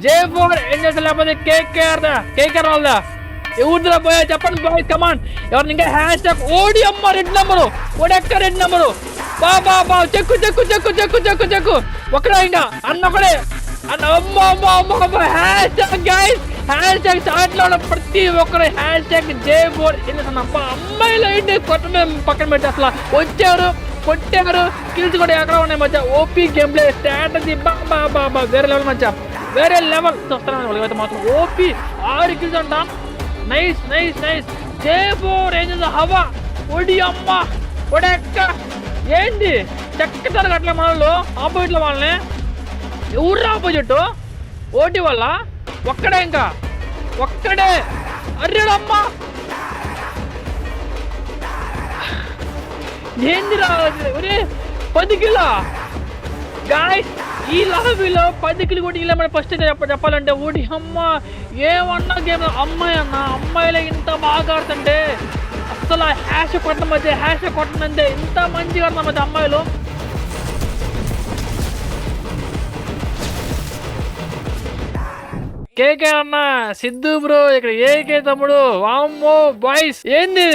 J4 angels లేకపోతే KKR వాళ్ళదా ఎవరిదిరా పోయా చెప్పండి బాయ్ కమాన్. ఎవరిని ఇంకా హ్యాష్ ట్యాగ్ ఓడి అమ్మ రెడ్ నెంబరు ఓడెక్క రెడ్ నెంబరు బా చెక్కు ఒకడే ఇంకా అన్నొకడే అన్న అమ్మ hash tag guys hash tag చాట్లో ఉన్న ప్రతి ఒక్కరు హ్యాష్ ట్యాగ్ J4 అబ్బా అమ్మాయిలు ఏంటి కొట్టడం పక్కన పెట్టి అసలు వచ్చారు కొట్టారు స్కిల్స్ కూడా ఎక్కడ ఉన్నాయి మధ్య ఓపీ గేమ్ ప్లే స్ట్రాటజీ బా వేరే లెవెల్ మధ్య వేరే లెవెల్ చూస్తాను మాత్రం ఓపీ 6 కిల్స్ అంట. నైస్ J4 ఏంది హవా ఒడి అమ్మ ఒడెక్క ఏంటి చెక్కతారు అట్లా మనలో ఆపోజిట్లో వాళ్ళని ఎవరు ఆపోజిట్ ఓటీ వల్ల ఒక్కడే అర్రేడమ్మ ఏంది రావే 10 కిలో గాయస్ ఈ లాబీలో 10 కిలో కూడా ఇలా మన ఫస్ట్ చెప్పాలంటే ఓడి అమ్మ ఏమన్నా గేమ్ అమ్మాయిలే ఇంత బాగా ఆడుతుంటే అసలు హ్యాష్ కొట్టనంటే ఇంత మంచిగా ఆడుతున్న మధ్య అమ్మాయిలు. కేకే అన్న సిద్ధు బ్రో ఇక్కడ ఏకే తమ్ముడు వామ్మో బాయ్స్ ఏంది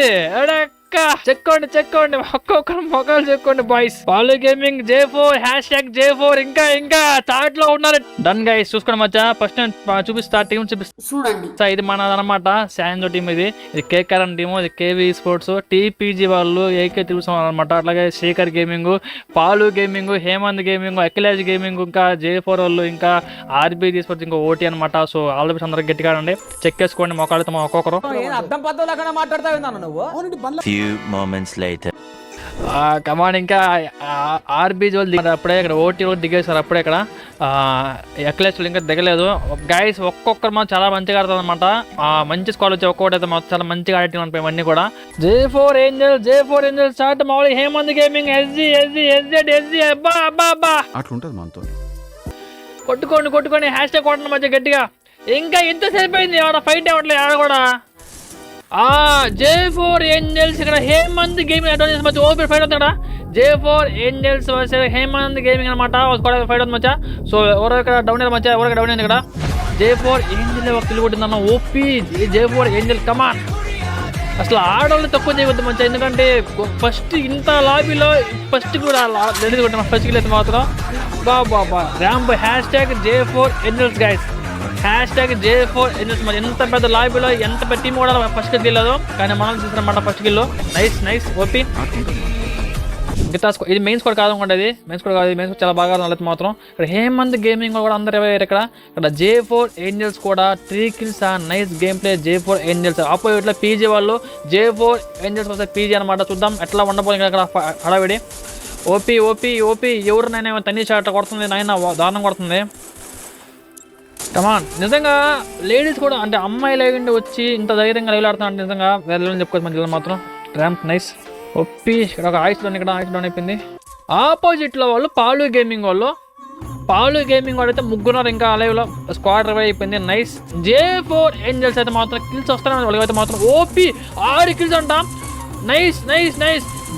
చెక్కోండి ఒక్కొక్కరు మొక్కలు చెక్కోండి బాయ్స్. పాలు gaming J4 hash tag J4 ఇంకా చాట్ లో ఉన్నారు. డన్ గైస్ చూసుకోండి మచ్చా ఫస్ట్ నేను చూపిస్తా టీం చూపిస్తా. ఇది మనది అనమాట శాంజో టీం, ఇది కేకేఆర్ టీము, ఇది కేవీ స్పోర్ట్స్, టీపీజీ వాళ్ళు ఏకే తెలుసు అనమాట. అట్లాగే శేఖర్ గేమింగ్, పాలు gaming, Hemanth gaming, Akhilesh gaming, ఇంకా J4 వాళ్ళు, ఇంకా ఆర్బీజీ స్పోర్ట్స్, ఇంకా ఓటీ అనమాట. సో ఆల్ ది బెస్ట్ అందరికి గట్టిగా అండి చెక్ చేసుకోండి మొక్కలతో ఒక్కొక్కరు. కమాన్ ఇంకా ఆర్బీజీ వాళ్ళు దిగారు అప్పుడే, ఇక్కడ ఓటీ వాళ్ళు దిగేశారు అప్పుడే. ఇక్కడ అఖిలేష్ వాళ్ళు ఇంకా దిగలేదు గైస్. ఒక్కొక్కరు మాత్రం చాలా మంచిగా ఆడుతుంది అనమాట. మంచి స్క్వాడ్ వచ్చి ఒక్కొక్కటి అయితే మాత్రం చాలా మంచిగా ఆడి ఉంటాయి ఇవన్నీ కూడా. J4 ఏంజల్స్ స్టార్ట్ మామూలు హేమంత్ గేమింగ్ ఎస్జీ అబ్బా అట్లుంటది మనతో. కొట్టుకోండి హ్యాష్ ట్యాగ్ కొట్టండి మధ్య గట్టిగా. ఇంకా ఎంతసేపు అయింది ఆడ ఫైట్ అవ్వట్లేదు ఆడ కూడా. J4 ఏంజల్స్ ఇక్కడ హేమంత్ గేమింగ్ అడ్వాన్స్ మధ్య ఓపెన్ ఫైట్ అవుతాడా. J4 angels versus Hemanth gaming అనమాట ఫైట్ అవుతుంది మధ్య. సో ఎవరో ఇక్కడ డౌన్ అయ్యారు మధ్య, ఎవరో డౌన్ అయింది ఇక్కడ. J4 ఏంజల్ ఒక కిల్ కొట్టిందన్న ఓపీ. J4 ఏంజల్ కమాన్. అసలు ఆడవాళ్ళు తక్కువ చేయవద్దు మంచిగా, ఎందుకంటే ఫస్ట్ ఇంత లాబీలో ఫస్ట్ కూడా రెండు కొట్టిన ఫస్ట్ కిల్ అయితే మాత్రం బా ramp hash tag J4 angels guys hash tag J4 angels. మరి ఎంత పెద్ద లాబీలో ఎంత పెద్ద టీం కూడా ఫస్ట్ కిల్ తీయలేదు, కానీ మనం చూసినమాట ఫస్ట్ కిల్లో. Nice OP. మిగతా ఇది మెయిన్ స్కోర్ కాదు అనుకోండి, అది మెయిన్ స్కోర్ కాదు, మెయిన్ స్కోర్ చాలా బాగా ఆడుతుంది మాత్రం. ఇక్కడ హేమంత్ గేమింగ్ కూడా అందరు ఎవరు ఇక్కడ J4 ఏంజల్స్ కూడా 3 kills. Nice game play J4 angels. ఆపోజిట్లో పీజీ వాళ్ళు J4 ఏంజల్స్ వస్తే పీజీ అనమాట. చూద్దాం ఎట్లా ఉండబోతుంది ఇక్కడ హడావిడి. ఓపీ ఎవరినైనా తనీష్ అట్లా కొడుతుంది, నాయన దారుణం కొడుతుంది. కమాన్ నిజంగా లేడీస్ కూడా అంటే అమ్మాయిలు అయ్యండి వచ్చి ఇంత ధైర్యంగా లైవ్ ఆడుతున్నా అంటే నిజంగా వేరే చెప్పుకోవచ్చు మన మాత్రం. Ramp nice OP. ఇక్కడ ఒక ఐస్ డౌన్ అయిపోయింది. ఆపోజిట్లో వాళ్ళు పాలు గేమింగ్ వాళ్ళు అయితే ముగ్గురున్నారు ఇంకా లైవ్లో. స్క్వాడ్ రివైవ్ అయిపోయింది. నైస్. J4 ఏంజల్స్ అయితే మాత్రం కిల్స్ వస్తాయి వాళ్ళకి అయితే మాత్రం ఓపీ 6 కిల్స్ అంట. నైస్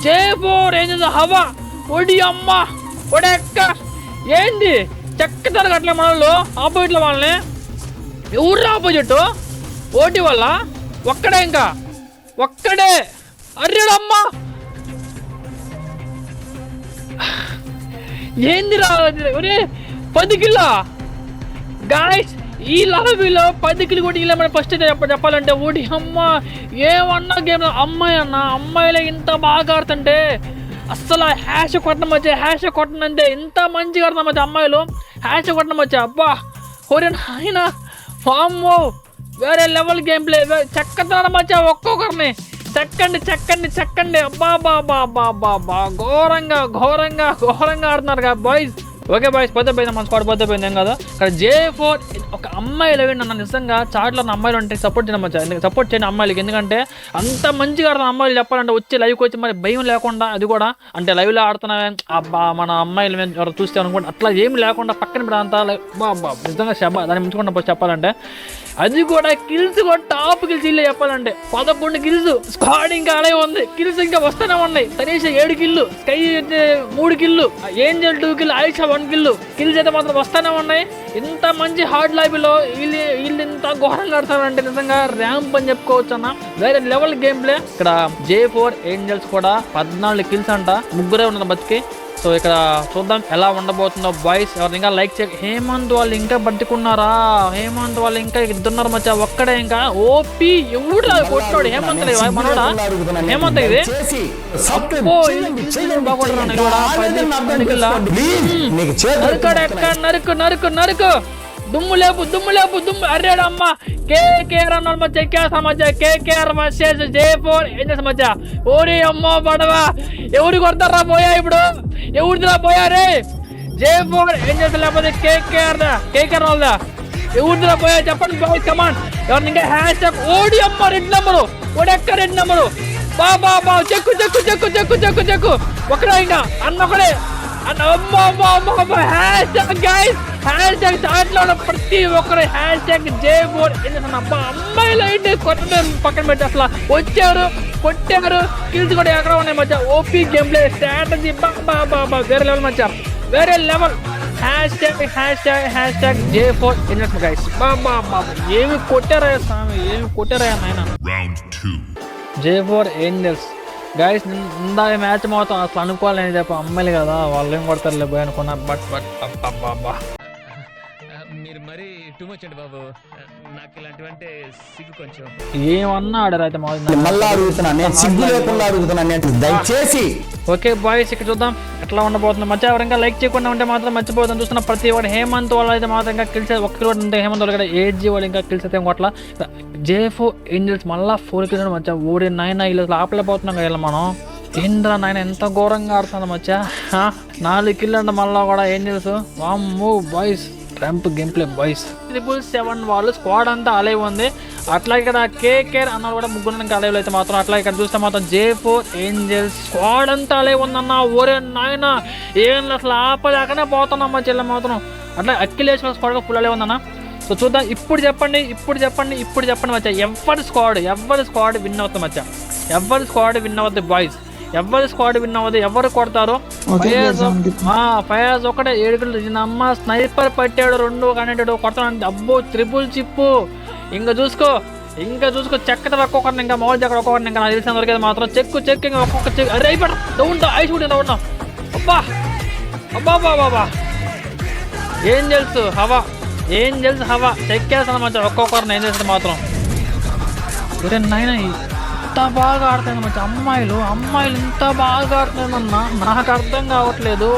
J4 ఏంజల్స్ హవా ఒడి అమ్మ ఒడెక్క ఏంది చెక్కతారు అట్లా మనలో ఆపోజిట్లో వాళ్ళని ఎవరు ఆపోజిట్ ఓటీ వల్ల ఒక్కడే అర్రేడమ్మా ఏంది రావే 10 కిలో గాయస్. ఈ లాబీలో 10 కిలో కూడా ఇలా మనం ఫస్ట్ చెప్పాలంటే ఓడి అమ్మ ఏమన్నా గేమ్ అమ్మాయిలే ఇంత బాగా ఆడుతుంటే అస్సలు హ్యాష్ కొట్టనంటే ఇంత మంచిగా ఆడుతున్న మధ్య అమ్మాయిలు. హ్యాష్ కొట్టడం వచ్చా అబ్బా ఒరే నాయన వామ్మో వేరే లెవెల్ గేమ్ ప్లే చెక్కతాడు మధ్య ఒక్కొక్కరిని చెక్కండి అబ్బా ఘోరంగా ఆడుతున్నారు కదా బాయ్స్. ఓకే బాయ్స్ పోతే పోయింది మన స్క్వాడ్ పోతే పోయింది ఏం కదా. ఇక్కడ J4 ఒక అమ్మాయిలు నన్ను నిజంగా చాట్లో అమ్మాయిలు అంటే సపోర్ట్ చేయండి అమ్మాయిలకి, ఎందుకంటే అంత మంచిగా ఆడుతున్న అమ్మాయిలు చెప్పాలంటే వచ్చి లైవ్కి వచ్చి మరి భయం లేకుండా, అది కూడా అంటే లైవ్లో ఆడుతున్నా అబ్బా మన అమ్మాయిలు ఎవరు చూస్తే అనుకోండి అట్లా ఏమి లేకుండా పక్కన పెడంతా నిజంగా దాన్ని ముంచుకుంటా చెప్పాలంటే. అది కూడా కిల్స్ కూడా టాప్ కిల్స్ ఇల్లే చెప్పాలంటే 11 కిల్స్. స్క్వాడ్ ఇంకా అలాగే ఉంది, కిల్స్ ఇంకా వస్తూనే ఉన్నాయి. Tanish 7 kill, Sky 3 kill, Angel 2 kill, Ayesha 1 kill. Kills అయితే మాత్రం వస్తూనే ఉన్నాయి. ఇంత మంచి హార్డ్ లాబీలో వీళ్ళు ఇంత ఘోరంగా ఆడతారంటే నిజంగా ర్యాంప్ అని చెప్పుకోవచ్చు అన్న. వేరే లెవెల్ గేమ్ ప్లే. ఇక్కడ J4 ఏంజల్స్ కూడా 14 కిల్స్ అంట, ముగ్గురే ఉన్నారు బతికి. సో ఇక్కడ చూద్దాం ఎలా ఉండబోతుందో బాయ్స్. ఎవరు ఇంకా లైక్ చేయ. హేమంత్ వాళ్ళు ఇంకా బతికున్నారా? హేమంత్ వాళ్ళు ఇంకా ఇద్దరున్నారు మచ్చా, ఒక్కడే ఇంకా. ఓపీ ఎవడు కొట్టాడు? హేమంత్ మనోడా? హేమంత్ ఇది నరుకు నరుకు నరుకు. దుమ్ము లేపు దుమ్ము లేపు దుమ్ము. అరేడమ్మా KKR అన్నాడు మధ్య. ఎక్కేస్తా మధ్య. KKR వర్సెస్ J4 ఏం చేస్తా మధ్య. ఓరి అమ్మో పడవా. ఎవరు కొడతారా పోయా ఇప్పుడు? ఎవరిదిరా పోయా రే? J4 ఏం చేస్తా లేకపోతే KKR వాళ్ళదా? ఎవరిదిరా పోయా చెప్పండి బాయ్ కమాండ్. ఎవరిని ఇంకా హ్యాష్ ట్యాగ్ ఓడి అమ్మ రెడ్ నెంబరు. ఓడెక్క రెడ్ నెంబరు. బా చెక్కు చెక్కు చెక్కు చెక్కు చెక్కు చెక్కు. ఒకడే ఇంకా అన్న ఒకడే. దాంట్లో ప్రతి ఒక్కరు #J4 అమ్మాయిలు అయితే కొట్టడం పక్కన పెట్టి అసలు వచ్చారు కొట్టారు. కిల్స్ కూడా ఎక్కడ ఉన్నాయి మధ్య. ఓపీ గేమ్ ప్లే స్ట్రాటజీ బాబా వేరే లెవెల్ మధ్య, వేరే లెవెల్. #J4 guys. బాబా ఏమి కొట్టారా స్వామి, ఏమి కొట్టారా నాయన. J4 angels guys. ఇందాక మ్యాచ్ మొత్తం అసలు అనుకోవాలని చెప్పి అమ్మాయిలు కదా వాళ్ళు ఏం కొడతారులే పోయి అనుకున్నా. బట్ బాబా మీరు మరీ టూ మచ్ అండి బాబు. నాకు ఇలాంటివంటే సిగ్గు కొంచెం. ఏమన్నా ఆడారు అయితే దయచేసి. ఓకే బాయ్స్ ఇక్కడ చూద్దాం ఎట్లా ఉండబోతుంది మధ్య. ఎవరు ఇంకా లైక్ చేయకుండా ఉంటే మాత్రం మర్చిపోతుంది. చూస్తున్న ప్రతి ఒక్కటి హేమంత్ వాళ్ళు అయితే మాత్రం ఇంకా కిల్స్ ఒక్కరు కూడా ఉంటే హేమంత్ వాళ్ళు కూడా ఏజీ వాళ్ళు ఇంకా కిల్స్ అయితే కొట్ల. J4 ఏంజల్స్ మళ్ళీ 4 కిల్స్ మధ్య. ఓడి నాయన వీళ్ళు ఆపలేకపోతున్నాం కదా మనం. ఏంద్రా నాయన ఎంత ఘోరంగా ఆడుతుంది మధ్య. 4 కిల్ అంటే మళ్ళీ కూడా ఏంజల్స్. వామ్మో boys ramp game play boys. 777 వాళ్ళు స్క్వాడ్ అంతా అలైవ్ ఉంది. అట్లా ఇక్కడ KKR అన్న కూడా ముగ్గురు అలైవ్ అయితే మాత్రం. అట్లా ఇక్కడ చూస్తే మాత్రం J4 ఏంజల్స్ స్క్వాడ్ అంతా అలైవ్ ఉందన్న. ఓరే నాయన ఏం అసలు ఆపలేకనే పోతున్నామ్మా చెల్లె మాత్రం. అట్లా అఖిలేష్ స్క్వాడ్ ఫుల్ అలైవ్ ఉందన్న. సో చూద్దాం. ఇప్పుడు చెప్పండి మచ్చా. ఎవరి స్క్వాడ్ విన్ అవుతుంది మచ్చా. ఎవరి స్క్వాడ్ విన్ అవుతుంది బాయ్స్. ఎవరి స్క్వాడ్ విన్ అవ్వదు. ఎవరు కొడతారు? ఫయాజ్ ఒకటే 7 కిల్లు. అమ్మ స్నైపర్ పట్టాడు 2 కనెక్టెడ్ కొడతాడు. అబ్బో ట్రిపుల్ చిప్పు. ఇంకా చూసుకో చెక్కతో ఒక్కొక్కరిని ఇంకా మౌల్ చెక్క ఒక్కొక్కరిని ఇంకా నాకు తెలిసిన వరకు మాత్రం చెక్ ఇంకా ఒక్కొక్క చెక్. అరే అయిపోయి డౌన్ ఐస్ కూడా డౌన్. అబ్బా ఏంజల్స్ హవా చెక్కేస్తాను మంచి. ఒక్కొక్కరిని ఏం చేస్తుంది మాత్రం. నాయన ఇంత బాగా ఆడుతుంది మంచి. అమ్మాయిలు ఇంత బాగా ఆడుతుందన్నా నాకు అర్థం కావట్లేదు.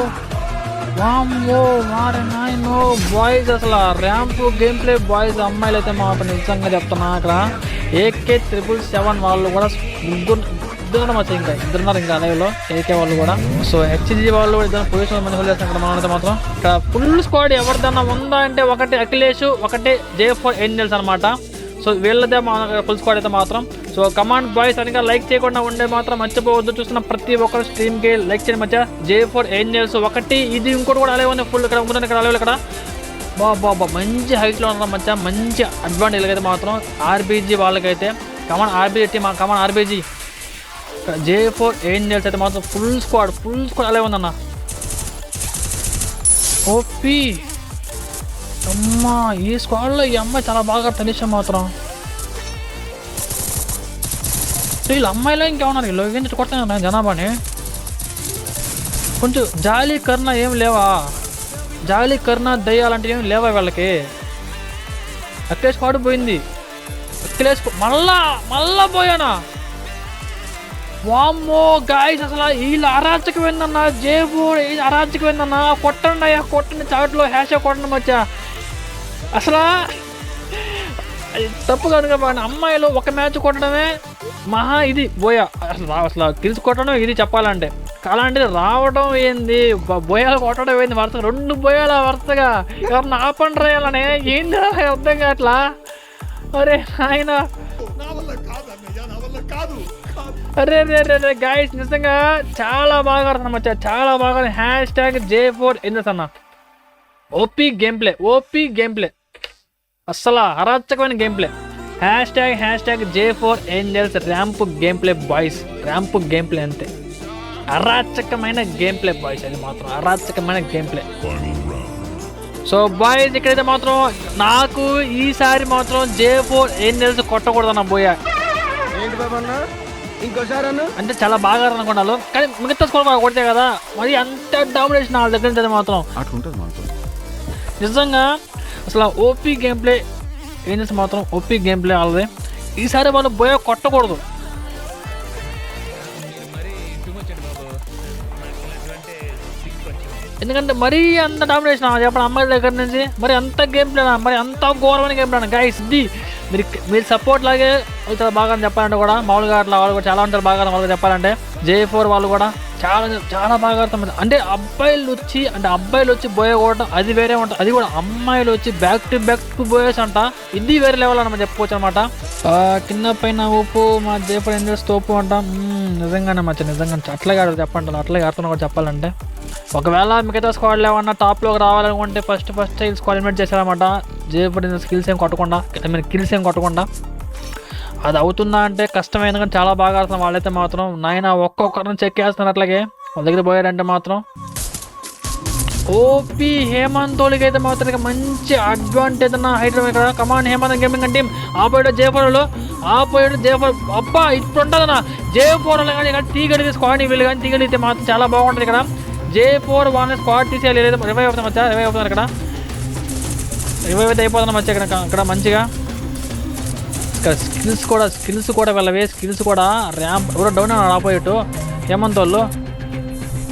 వామ్మో మారే నాయనో బాయ్స్. అసలు ర్యాంప్ గేమ్ ప్లే బాయ్స్. అమ్మాయిలు అయితే మాత్రం నిజంగా చెప్తున్నా. అక్కడ AK777 వాళ్ళు కూడా ఇద్దరు మచ్చ. ఇంకా ఇద్దరున్నారు ఇంకా అలైవ్లో AK వాళ్ళు కూడా. సో HG వాళ్ళు కూడా ఇద్దరు పొజిషన్ మంది హోల్ చేస్తారు. మనం అయితే మాత్రం ఇక్కడ ఫుల్ స్క్వాడ్ ఎవరిదన్నా ఉందా అంటే ఒకటి అఖిలేష్, ఒకటి J4 ఏంజల్స్ అనమాట. సో వీళ్ళదే మన ఫుల్ స్క్వాడ్ అయితే మాత్రం. సో కమాండ్ బాయ్స్ అని లైక్ చేయకుండా ఉండే మాత్రం మర్చిపోవద్దు. చూస్తున్న ప్రతి ఒక్కరు స్ట్రీమ్కి లైక్ చేయడం మధ్య. J4 ఏంజల్స్ ఒకటి. ఇది ఇంకోటి కూడా అలైవ్ ఉంది ఫుల్. ఇక్కడ ఉంటుంది ఇక్కడ అలైవ్. ఇక్కడ బాబా మంచి హైట్లో ఉండడం మధ్య. మంచి అడ్వాంటేజ్ అయితే మాత్రం RBG వాళ్ళకైతే. కమాండ్ RBG J4 ఏంజల్స్ అయితే మాత్రం ఫుల్ స్క్వాడ్ అలైవ్ ఉందన్న. ఓపీ అమ్మా ఈ స్క్వాడ్లో ఈ అమ్మాయి చాలా బాగా తెలిసాం మాత్రం. వీళ్ళ అమ్మాయిలో ఇంకేమన్నారు వీళ్ళు ఏం కొడుతున్నారు జనాభాని. కొంచెం జాలీ కర్ణ ఏం లేవా? జాలీ కర్ణ దయ్యాలంటే ఏమి లేవా వీళ్ళకి? అఖిలేష్ స్క్వాడ్ పోయింది. అఖిలేష్ మళ్ళా పోయానా? వామ్మో గాయస్ అసలు వీళ్ళు అరాచకమైందన్న. J4 అరాచకమైందన్న. కొట్టండి చాట్లో హ్యాష్ కొట్టండి మచ్చా. అసలు తప్పు కనుక అమ్మాయిలు ఒక మ్యాచ్ కొట్టడమే మహా ఇది బోయా. అసలు కిల్స్ కొట్టడం ఇది చెప్పాలంటే. అలాంటిది రావడం ఏంది, బోయాలు కొట్టడం ఏంది వరుసగా 2 బోయాల వరుసగా. ఎవరిని ఆపండి రాయాలనే ఏంది అర్థం కావట్లా. అరే ఆయన అరే గాయస్ నిజంగా చాలా బాగా ఆడుతున్నాం మచ్చా. చాలా బాగా. #J4 ఏంజల్స్ అన్న. ఓపీ గేమ్ ప్లే అస్సలు అరాచకమైన game play. #J4 angels ramp game play boys. Ramp game play అంతే. అరాచకమైన గేమ్ ప్లే బాయ్స్. అది మాత్రం అరాచకమైన గేమ్ ప్లే. సో బాయ్స్ ఇక్కడైతే మాత్రం నాకు ఈసారి మాత్రం J4 ఏం తెలుసు కొట్టకూడదన్న బోయా. ఏంటి బాబు అన్న ఇంకోసారి అన్న అంటే చాలా బాగా అనుకున్నాను, కానీ మిగతా స్కోర్ బాగా కొడితే కదా మరి అంత డామినేషన్ వాళ్ళ దగ్గర నుంచి మాత్రం నిజంగా అసలు ఓపీ గేమ్ ప్లే ఏం చేస్తే మాత్రం ఓపీ గేమ్ ప్లే వాళ్ళది. ఈసారి వాళ్ళు బోయా కొట్టకూడదు, ఎందుకంటే మరీ అంత డామినేషన్ చెప్పండి అమ్మాయిల దగ్గర నుంచి, మరి అంత గేమ్ ప్లేనా, మరి అంత ఘోరమైన గేమ్ ప్లేనా గైస్. ఇది మీరు సపోర్ట్ లాగే చాలా బాగా చెప్పాలంటే కూడా మామూలుగా అట్లా వాళ్ళు కూడా చాలా ఉంటారు బాగా వాళ్ళకి చెప్పాలంటే. J4 వాళ్ళు కూడా చాలా చాలా బాగా అర్థం. అంటే అబ్బాయిలు వచ్చి బోయ కొట్టడం అది వేరే ఉంటుంది, అది కూడా అమ్మాయిలు వచ్చి బ్యాక్ టు బోయేస్ అంట, ఇది వేరే లెవెల్ అని మనం చెప్పుకోవచ్చు అనమాట. కింద పైన ఊపు మా J4 ఏం చేస్తే తోపు అంట. నిజంగానే నిజంగా అట్లాగే ఆడదు చెప్పండి, అట్లాగే ఆడుతున్నా కూడా చెప్పాలంటే. ఒకవేళ మిగతా స్క్వాడ్లు ఏమన్నా టాప్లోకి రావాలనుకుంటే ఫస్ట్ స్క్వాడ్ ఇన్వైట్ చేశారన్నమాట. J4 స్కిల్స్ ఏం కొట్టకుండా, కిల్స్ ఏం కొట్టకుండా. అది అవుతుందా అంటే కష్టమైంది, కానీ చాలా బాగా ఆడుతున్నారు వాళ్ళైతే మాత్రం. నాయన ఒక్కొక్కరిని చెక్ చేస్తున్నారు, అట్లాగే వాళ్ళ దగ్గర పోయారంటే మాత్రం. ఓపీ హేమంతోళ్ళకి అయితే మాత్రం మంచి అడ్వాంటేజ్ అన్న హైట్ ఇక్కడ. కమాన్ హేమంత్ గేమింగ్ టీమ్ ఆపోయాడు J4 అబ్బా ఇప్పుడు ఉంటుందన్న J4 కానీ ఇక్కడ తీగడితే స్క్వాడ్ వీళ్ళు కానీ తీగడితే మాత్రం చాలా బాగుంటుంది ఇక్కడ. J4 వాళ్ళని స్క్వాడ్ తీసేయాలి, లేదా రివైవ్ అవుతుంది రివైవ్ అవుతున్నారు ఇక్కడ, రివైవ్ అయితే అయిపోతున్నా మధ్య ఇక్కడ మంచిగా. ఇక్కడ స్కిల్స్ కూడా వెళ్ళవే, స్కిల్స్ కూడా ర్యాంప్ ఎవరో డౌన్ అన్నాడు ఆపోయిట్ హేమంత్ వాళ్ళు.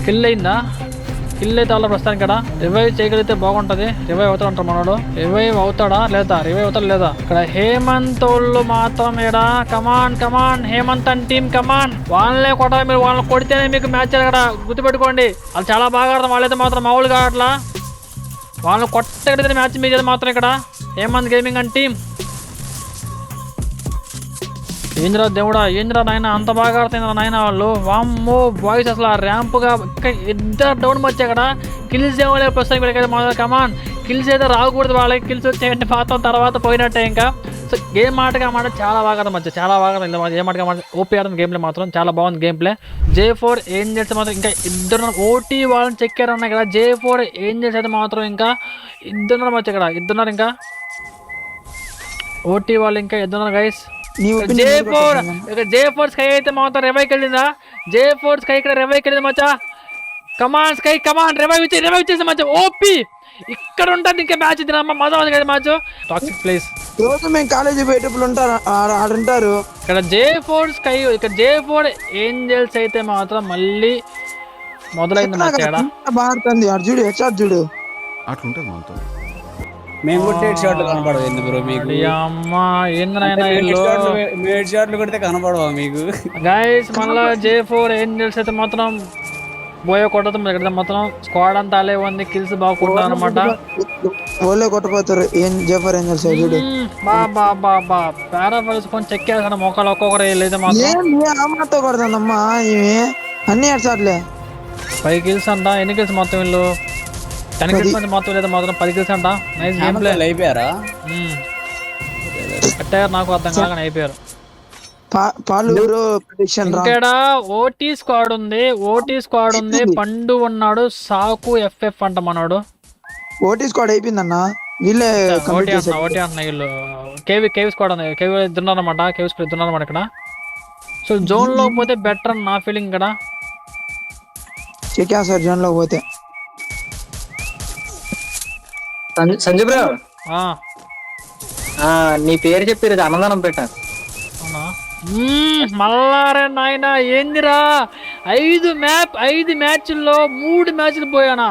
కిల్ అయితే వాళ్ళ ప్రస్తుతానికి ఇక్కడ రివైవ్ చేయగలిగితే బాగుంటుంది. రివైవ్ అవుతాడు అంటారు మనోడు, రివైవ్ అవుతాడా లేదా ఇక్కడ హేమంత్ వాళ్ళు మాత్రం ఇక్కడ. కమాన్ హేమంత్ అండ్ టీమ్ కమాన్, వాళ్ళనే కొట్టాలి మీరు, వాళ్ళని కొడితేనే మీకు మ్యాచ్ ఇక్కడ గుర్తుపెట్టుకోండి. వాళ్ళు చాలా బాగా ఆడతారు వాళ్ళైతే మాత్రం మామూలుగా అట్లా వాళ్ళని కొట్టగలిగితే మ్యాచ్ మీద మాత్రం ఇక్కడ హేమంత్ గేమింగ్ అండ్ టీమ్. ఏంద్రా దేవుడా, ఏంద్రా నాయన అంత బాగా ఆడుతుంది నాయన వాళ్ళు. వామ్మో బాయ్స్ అసలు ర్యాంప్గా ఇద్దరు డౌన్ వచ్చాయి కదా. కిల్స్ ఏమో లేదు ప్రస్తుతానికి వీళ్ళకైతే మొదలు. కమాన్ కిల్స్ అయితే రాకూడదు, వాళ్ళకి కిల్స్ వచ్చాయంటే మాత్రం తర్వాత పోయినట్టే ఇంకా. సో గేమ్ ఆటగా మాట చాలా బాగా ఆడతాం చాలా బాగా ఏ మాటగా మాట ఓపీ ఆడతాం గేమ్ ప్లే మాత్రం చాలా బాగుంది గేమ్ ప్లే. J4 ఏం చేస్తే మాత్రం ఇంకా ఇద్దరు ఓటీ వాళ్ళని చెక్కారన్నా కదా. J4 ఏం చేసేది మాత్రం ఇంకా ఇద్దరున్నారు మధ్య ఇక్కడ, ఇద్దరున్నారు ఇంకా ఓటీ వాళ్ళు ఇంకా ఇద్దరున్నారు గైస్. J4 స్కై అయితే మాత్రం రివైవ్కి వెళ్ళిందా. J4 స్కై ఇక్కడ రివైవ్కి వెళ్ళింది మచ్చా. కమాన్ స్కై కమాన్ రివైవ్ ఇచ్చేసి మచ్చా. ఓపీ ఇక్కడ ఉంటుంది ఇంకా మ్యాచ్ ఇది మజా ఉంది కదా మ్యాచ్. టాక్సిక్ ప్లేస్ రోజు మేము కాలేజీ పోయేటప్పుడు ఆడుంటారు ఇక్కడ J4 స్కై. ఇక్కడ J4 ఏంజల్స్ అయితే మాత్రం మళ్ళీ మొదలైంది మ్యాచ్. బాగుంటుంది చూడు హెడ్షాట్ చూడు అట్లుంటది మనతో. మేము కూడా హెడ్ షాట్లు కనపడవు ఎందుకు బ్రో మీకు? అమ్మా ఏందైనా హెడ్ షాట్లు కొడితే కనపడవా మీకు గైస్? మళ్ళా J4 ఏంజల్స్ అయితే మాత్రం బోయ కొట్టడం ఇక్కడ మొత్తం స్క్వాడ్ అంతా అలే ఉంది, కిల్స్ బాగా కొడతారు అనమాట. ఓలే కొట్టపోతారు J4 ఏంజల్స్ చూడు. బా పారాఫైల్స్ కొంచెం చెక్ చేస్తాను మొక్కలు ఒక్కొక్కరు అయితే మాత్రం కొడతానమ్మా ఇవి అన్ని హెడ్షాట్లే. 5 కిల్స్ అంట. ఎన్ని కిల్స్ మొత్తం వీళ్ళు? 10 కిల్స్ మొత్తం లేదా మాత్రం 10 కిల్స్ అంట. Nice game play. అయిపోయారా కట్టారు, నాకు అర్థం కాగానే అయిపోయారు. ఇక్కడ ఓటీ స్క్వాడ్ ఉంది, పండు ఉన్నాడు, సాకు FF అంట మనోడు. ఓటీ స్క్వాడ్ అయిపోయిందన్న వీళ్ళే ఓటీ అంటున్నా వీళ్ళు. కేవీ స్క్వాడ్ ఉంది, కేవీ ఇద్దరున్నారన్నమాట. కేవీ స్క్వాడ్ ఇద్దరున్నారన్నమాట ఇక్కడ. సో జోన్ లో పోతే బెటర్ అని నా ఫీలింగ్ ఇక్కడ. సార్ జోన్ లో పోతే సంజయ్ బ్రో నీ పేరు చెప్పారు అన్నదానం పెట్టాను. మల్లారే నాయన ఏందిరా 5 మ్యాచ్ల్లో 3 మ్యాచ్లు పోయానా?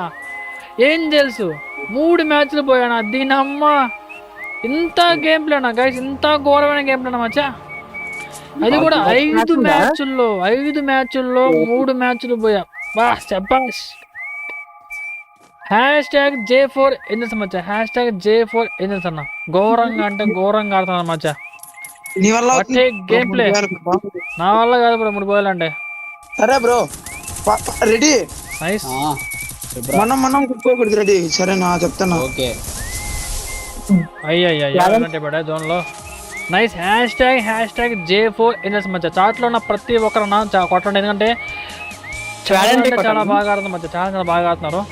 ఏం తెలుసు 3 మ్యాచ్లు పోయానా? దీనమ్మ ఇంత గేమ్ ప్లేనా గైస్? ఇంత ఘోరమైన గేమ్ ప్లేనా మచ్చా? అది కూడా 5 మ్యాచ్ల్లో 3 మ్యాచ్లు పోయా. బా శబాష్. #J4 ఏంజల్స్ మచ్చా. #J4 ఏంజల్స్ అన్న ఘోరంగా అంటే ఘోరంగా ఆడుతున్నా మచ్చా. గేమ్ ప్లే నా వల్ల కాదు బ్రో 3 పోయాలంటే. సరే బ్రో రెడీ. నైస్. మనం కుట్టుకోకూడదు రెడీ. సరేనా చెప్తాను. ఓకే అయ్యా జోన్ లో. నైస్. #J4 ఏంజల్స్ మచ్చా. చాట్ లో ఉన్న ప్రతి ఒక్కరు కొట్టండి, ఎందుకంటే చాలా బాగా ఆడుతున్నారు మచ్చా. చాలా బాగా ఆడుతున్నారు.